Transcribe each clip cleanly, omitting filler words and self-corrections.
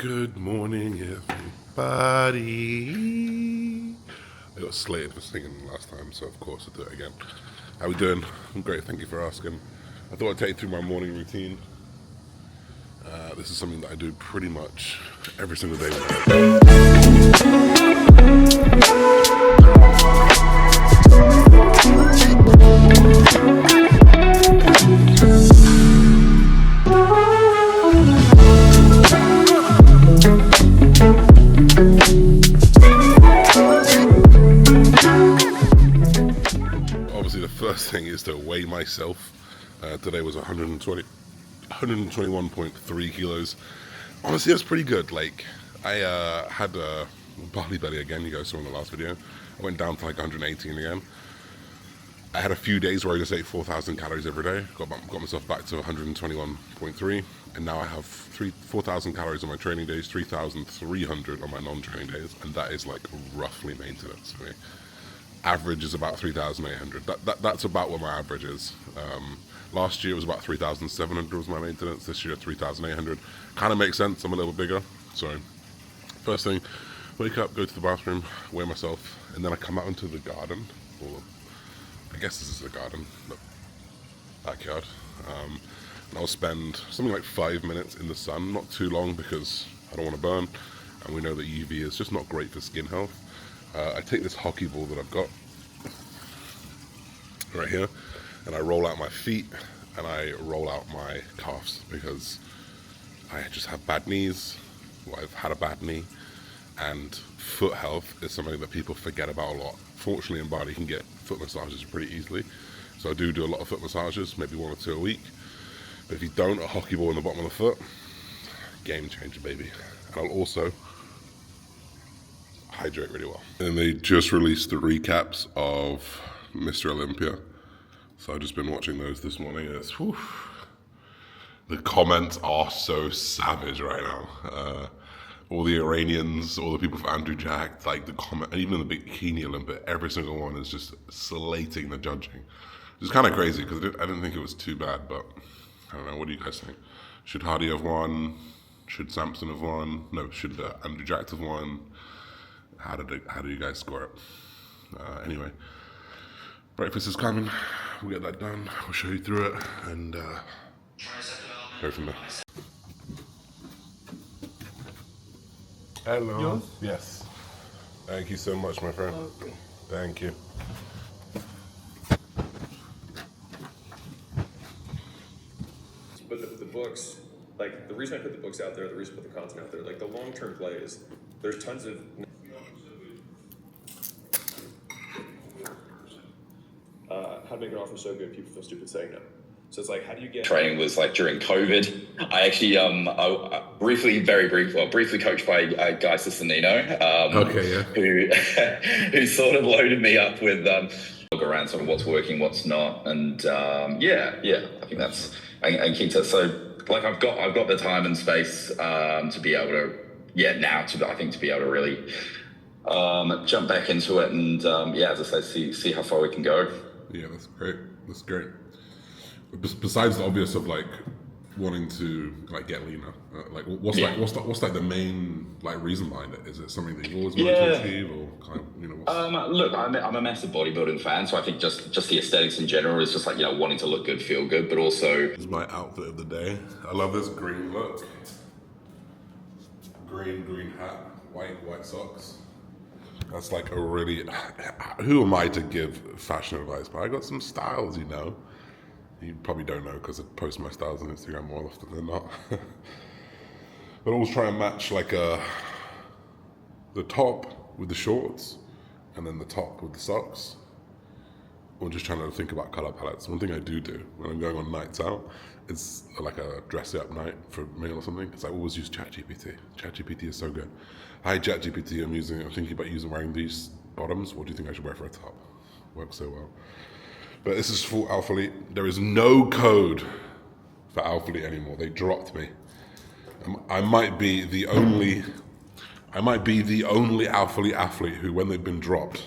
Good morning, everybody. I got slated for singing last time, so of course I'll do it again. How we doing? I'm great, thank you for asking. I thought I'd take you through my morning routine. This is something that I do pretty much every single day. Obviously the first thing is to weigh myself. Today was 121.3 kilos. Honestly, that's pretty good. Like, I had a Bali belly again, you guys saw in the last video. I went down to like 118 again. I had a few days where I just ate 4,000 calories every day. Got myself back to 121.3, and now I have 4,000 calories on my training days, 3,300 on my non-training days, and that is like roughly maintenance for me. Average is about 3,800. That's about what my average is. Last year was about 3,700 was my maintenance. This year 3,800. Kind of makes sense. I'm a little bit bigger. So first thing, wake up, go to the bathroom, weigh myself, and then I come out into the garden. Or I guess this is the garden, the backyard. And I'll spend something like 5 minutes in the sun. Not too long because I don't want to burn, and we know that UV is just not great for skin health. I take this hockey ball that I've got right here, and I roll out my feet and I roll out my calves because I just have bad knees. Well, I've had a bad knee, and foot health is something that people forget about a lot. Fortunately, in Bali, you can get foot massages pretty easily. So I do a lot of foot massages, maybe 1 or 2 a week. But if you don't, a hockey ball in the bottom of the foot, game changer, baby. And I'll also hydrate really well. And they just released the recaps of Mr. Olympia. So I've just been watching those this morning. It's, whew, the comments are so savage right now. All the Iranians, all the people for Andrew Jack, like the comment, and even in the Bikini Olympic, every single one is just slating the judging. It's kind of crazy because I didn't think it was too bad, but I don't know. What do you guys think? Should Hardy have won? Should Samson have won? No, should Andrew Jack have won? How do you guys score it? Anyway, breakfast is coming. We'll get that done. We'll show you through it and go from there. Hello. Yours? Yes. Thank you so much, my friend. Okay. Thank you. But the books, like the reason I put the books out there, the reason I put the content out there, like the long-term play is there's tons of how to make an offer so good people feel stupid saying no. So it's like, how do you get training was like during COVID. I actually I briefly coached by Guy Cisternino, who sort of loaded me up with around sort of what's working, what's not, and I think that's and keep that. So like I've got the time and space to be able to to be able to really jump back into it and as I say, see how far we can go. Yeah, that's great. That's great. Besides the obvious of like wanting to like get leaner, what's the main like reason behind it? Is it something that you always wanted to achieve, or kind of, look, I'm a massive bodybuilding fan, so I think just the aesthetics in general is just like wanting to look good, feel good, but also this is my outfit of the day. I love this green look. Green hat, white socks. That's like a really. Who am I to give fashion advice? But I got some styles, You probably don't know because I post my styles on Instagram more often than not. But always try and match like the top with the shorts and then the top with the socks. Or just trying to think about color palettes. One thing I do when I'm going on nights out, it's like a dress up night for a meal or something. It's I always use ChatGPT. ChatGPT is so good. Hi ChatGPT, I'm thinking about wearing these bottoms. What do you think I should wear for a top? Works so well. But this is for Alphalete. There is no code for Alphalete anymore. They dropped me. I might be the only Alphalete athlete who, when they've been dropped,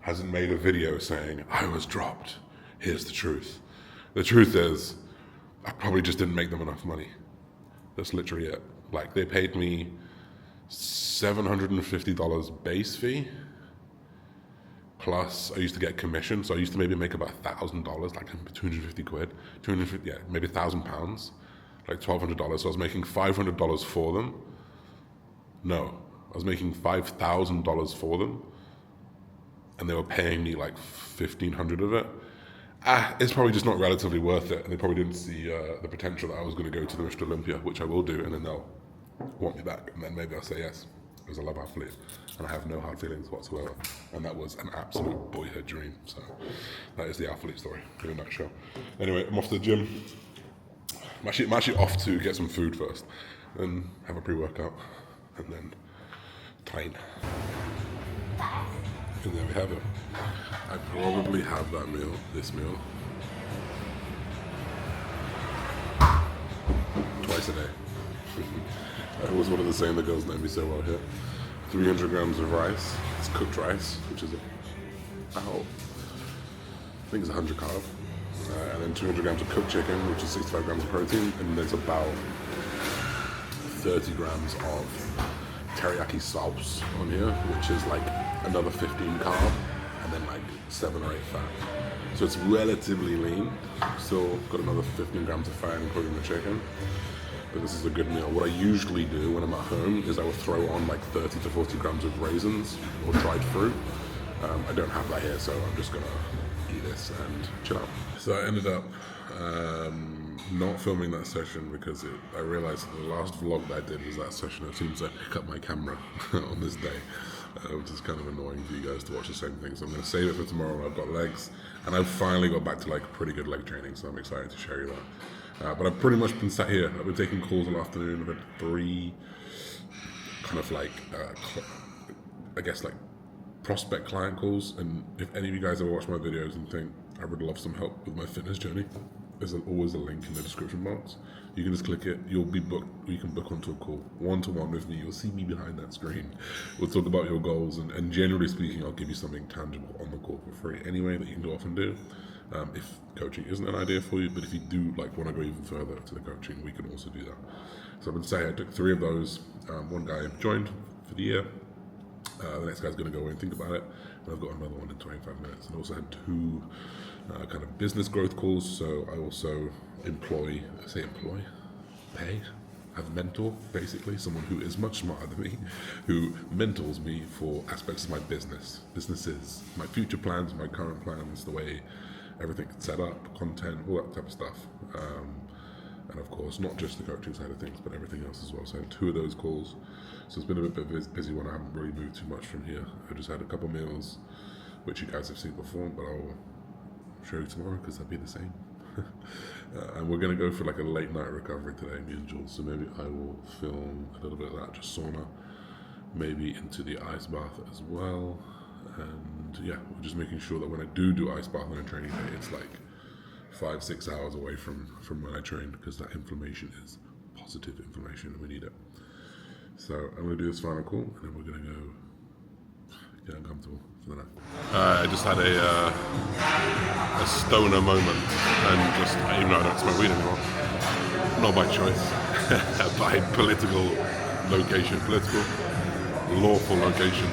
hasn't made a video saying, I was dropped. Here's the truth. The truth is, I probably just didn't make them enough money. That's literally it. Like, they paid me $750 base fee, plus I used to get commission, so I used to maybe make about $1,000, like 250 quid, 250, yeah, maybe £1,000, like $1,200. So I was making $500 for them. No, I was making $5,000 for them, and they were paying me like 1,500 of it. It's probably just not relatively worth it, and they probably didn't see the potential that I was going to go to the Mr. Olympia, which I will do, and then they'll want me back, and then maybe I'll say yes, because I love athletes, and I have no hard feelings whatsoever, and that was an absolute boyhood dream. So that is the athlete story in a nutshell. Anyway, I'm off to the gym. I'm actually off to get some food first, then have a pre-workout, and then train. And there we have it. I probably have that meal, this meal, twice a day. I always wanted to say, and the girls know me so well here, 300 grams of rice. It's cooked rice, which is about, I think it's 100 carb. And then 200 grams of cooked chicken, which is 65 grams of protein. And there's about 30 grams of teriyaki sauce on here, which is like another 15 carb, and then like 7 or 8 fat. So it's relatively lean. Still got another 15 grams of fat, including the chicken. But this is a good meal. What I usually do when I'm at home is I will throw on like 30 to 40 grams of raisins or dried fruit. I don't have that here, so I'm just gonna eat this and chill out. So I ended up not filming that session because I realized the last vlog that I did was that session. It seems I pick up my camera on this day, which is kind of annoying for you guys to watch the same thing. So I'm going to save it for tomorrow. I've got legs, and I've finally got back to like pretty good leg training, so I'm excited to show you that. But I've pretty much been sat here. I've been taking calls all afternoon. I've had 3 kind of like, I guess like prospect client calls. And if any of you guys ever watch my videos and think I would love some help with my fitness journey, there's always a link in the description box. You can just click it, you'll be booked, you can book onto a call, one-to-one with me. You'll see me behind that screen. We'll talk about your goals, and generally speaking, I'll give you something tangible on the call for free anyway that you can go off and do. If coaching isn't an idea for you, but if you do like want to go even further to the coaching, we can also do that. So I would say I took 3 of those. One guy joined for the year. The next guy's going to go away and think about it, and I've got another one in 25 minutes. And I also had 2 kind of business growth calls. So I also pay, have a mentor, basically, someone who is much smarter than me, who mentors me for aspects of my businesses, my future plans, my current plans, the way everything's set up, content, all that type of stuff. And of course, not just the coaching side of things, but everything else as well. So I had 2 of those calls. So it's been a bit busy one. I haven't really moved too much from here. I just had a couple meals, which you guys have seen before, but I'll show you tomorrow because they'll be the same. And we're going to go for like a late night recovery today, me and Jules. So maybe I will film a little bit of that, just sauna, maybe into the ice bath as well. And yeah, we're just making sure that when I do ice bath on a training day, it's like 5-6 hours away from when I train, because that inflammation is positive inflammation and we need it. So I'm going to do this final call, and then we're going to go get uncomfortable for the night. I just had a stoner moment, and just, even though I don't smoke weed anymore, not by choice, by political lawful location.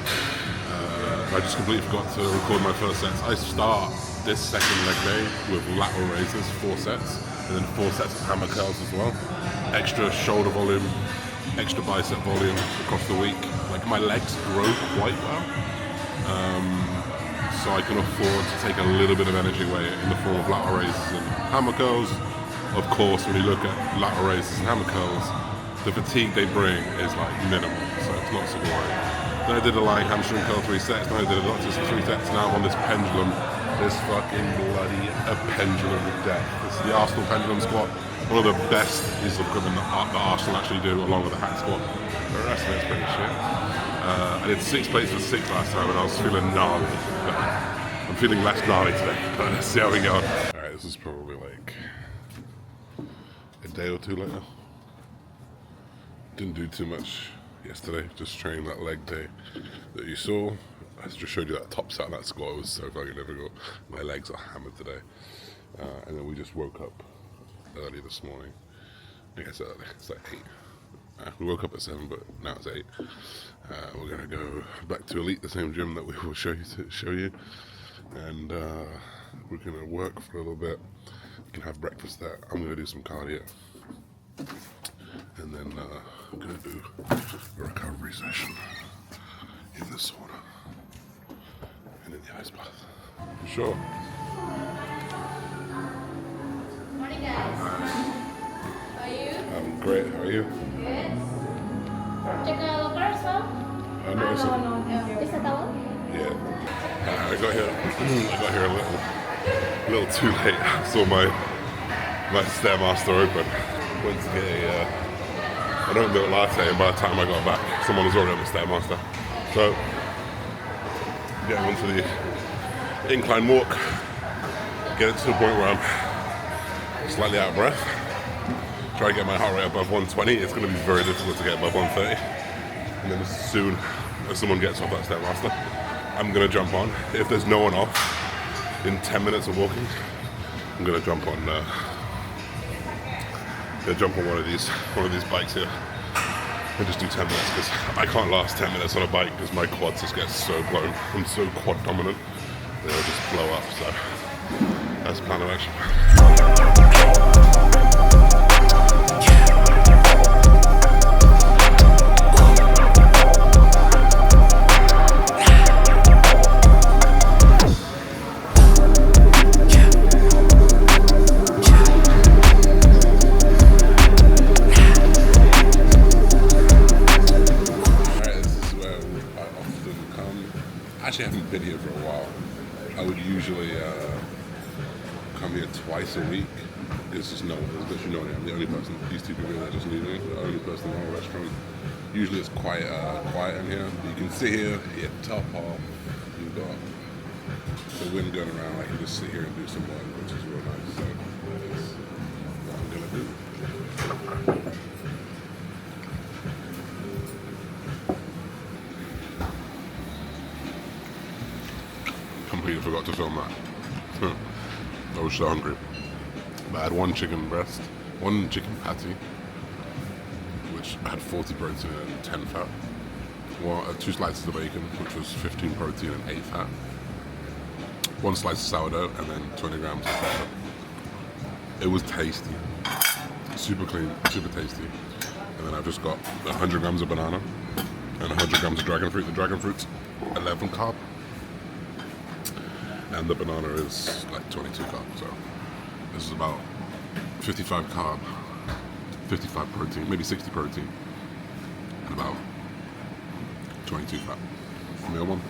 I just completely forgot to record my first sets. I start this second leg day with lateral raises, 4 sets, and then 4 sets of hammer curls as well. Extra shoulder volume, extra bicep volume across the week. Like, my legs grow quite well, so I can afford to take a little bit of energy away in the form of lateral raises and hammer curls. Of course, when you look at lateral raises and hammer curls, the fatigue they bring is like minimal, so it's not super worrying. Then I did a lying hamstring curl 3 sets, then I did a doctor's 3 sets, now I'm on this pendulum, this fucking bloody pendulum of death. This is the Arsenal pendulum squat, one of the best pieces of equipment that Arsenal actually do, along with the hack squat. The rest of it's pretty shit. I did 6 plates for 6 last time, and I was feeling gnarly. I'm feeling less gnarly today, but let's see how we go. Alright, this is probably like a day or 2 later. Didn't do too much yesterday, just trained that leg day that you saw. I just showed you that top set of that squat. It was so fucking difficult. My legs are hammered today. And then we just woke up early this morning. I think it's early, it's like 8. We woke up at 7, but now it's 8. We're gonna go back to Elite, the same gym that we will show you, and we're gonna work for a little bit. We can have breakfast there. I'm gonna do some cardio, and then I'm gonna do a recovery session in the sauna and in the ice bath. Sure. Morning, guys. How are you? I'm great. How are you? Good. Check the locker as well? No. Is that towel? Yeah. I got here a little too late. I saw my Stairmaster open. Went to get an oat milk latte, and by the time I got back, someone was already on the Stairmaster. So, getting onto the incline walk, get it to the point where I'm slightly out of breath. Try to get my heart rate above 120. It's going to be very difficult to get above 130. And then as soon as someone gets off that Stairmaster, I'm going to jump on. If there's no one off in 10 minutes of walking, I'm going to jump on one of these bikes here and just do 10 minutes, because I can't last 10 minutes on a bike because my quads just get so blown. I'm so quad dominant, they'll just blow up. So that's the plan of action. Actually, I haven't been here for a while. I would usually come here twice a week. There's just no one. I'm the only person. These two people that just leave me. The only person in the whole restaurant. Usually it's quite quiet in here. You can see here at the top half, you've got the wind going around. I can just sit here and do some work, which is real nice. So that is what I'm gonna do. Completely forgot to film that. I was so hungry. But I had one chicken patty, which had 40 protein and 10 fat. 2 slices of bacon, which was 15 protein and 8 fat. 1 slice of sourdough, and then 20 grams of fat. It was tasty. Super clean, super tasty. And then I've just got 100 grams of banana and 100 grams of dragon fruit. The dragon fruit's 11 carb. And the banana is like 22 carb, so this is about 55 carb, 55 protein, maybe 60 protein, and about 22 fat. Meal one.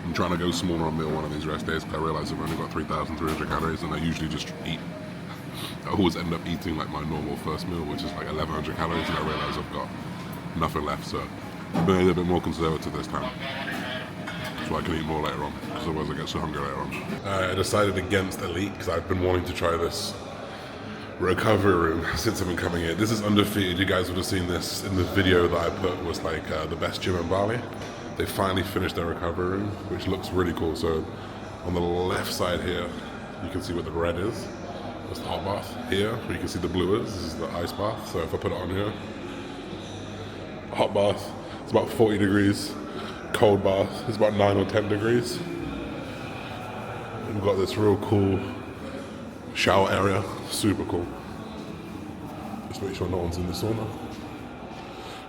I'm trying to go smaller on meal one of these rest days, because I realize I've only got 3,300 calories, and I usually just eat. I always end up eating like my normal first meal, which is like 1,100 calories, and I realize I've got nothing left, so I've been a little bit more conservative this time. So I can eat more later on, because otherwise I get so hungry later on. I decided against Elite because I've been wanting to try this recovery room since I've been coming here. This is undefeated. You guys would have seen this in the video that I put, was like the best gym in Bali. They finally finished their recovery room, which looks really cool. So on the left side here, you can see what the red is. That's the hot bath. Here, you can see the blue is. This is the ice bath. So if I put it on here, hot bath, it's about 40 degrees. Cold bath is about 9 or 10 degrees. We've got this real cool shower area, super cool. Just make sure no one's in the sauna.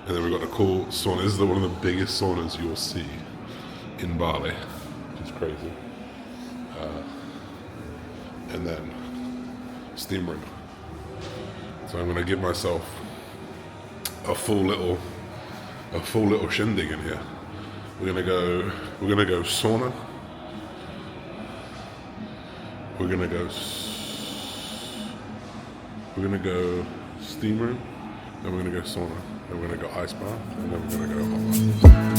And then we've got a cool sauna. This is one of the biggest saunas you'll see in Bali, which is crazy. And then steam room. So I'm gonna give myself a full little shindig in here. We're gonna go sauna. We're gonna go steam room. Then we're gonna go sauna. Then we're gonna go ice bath. And then we're gonna go hot bath.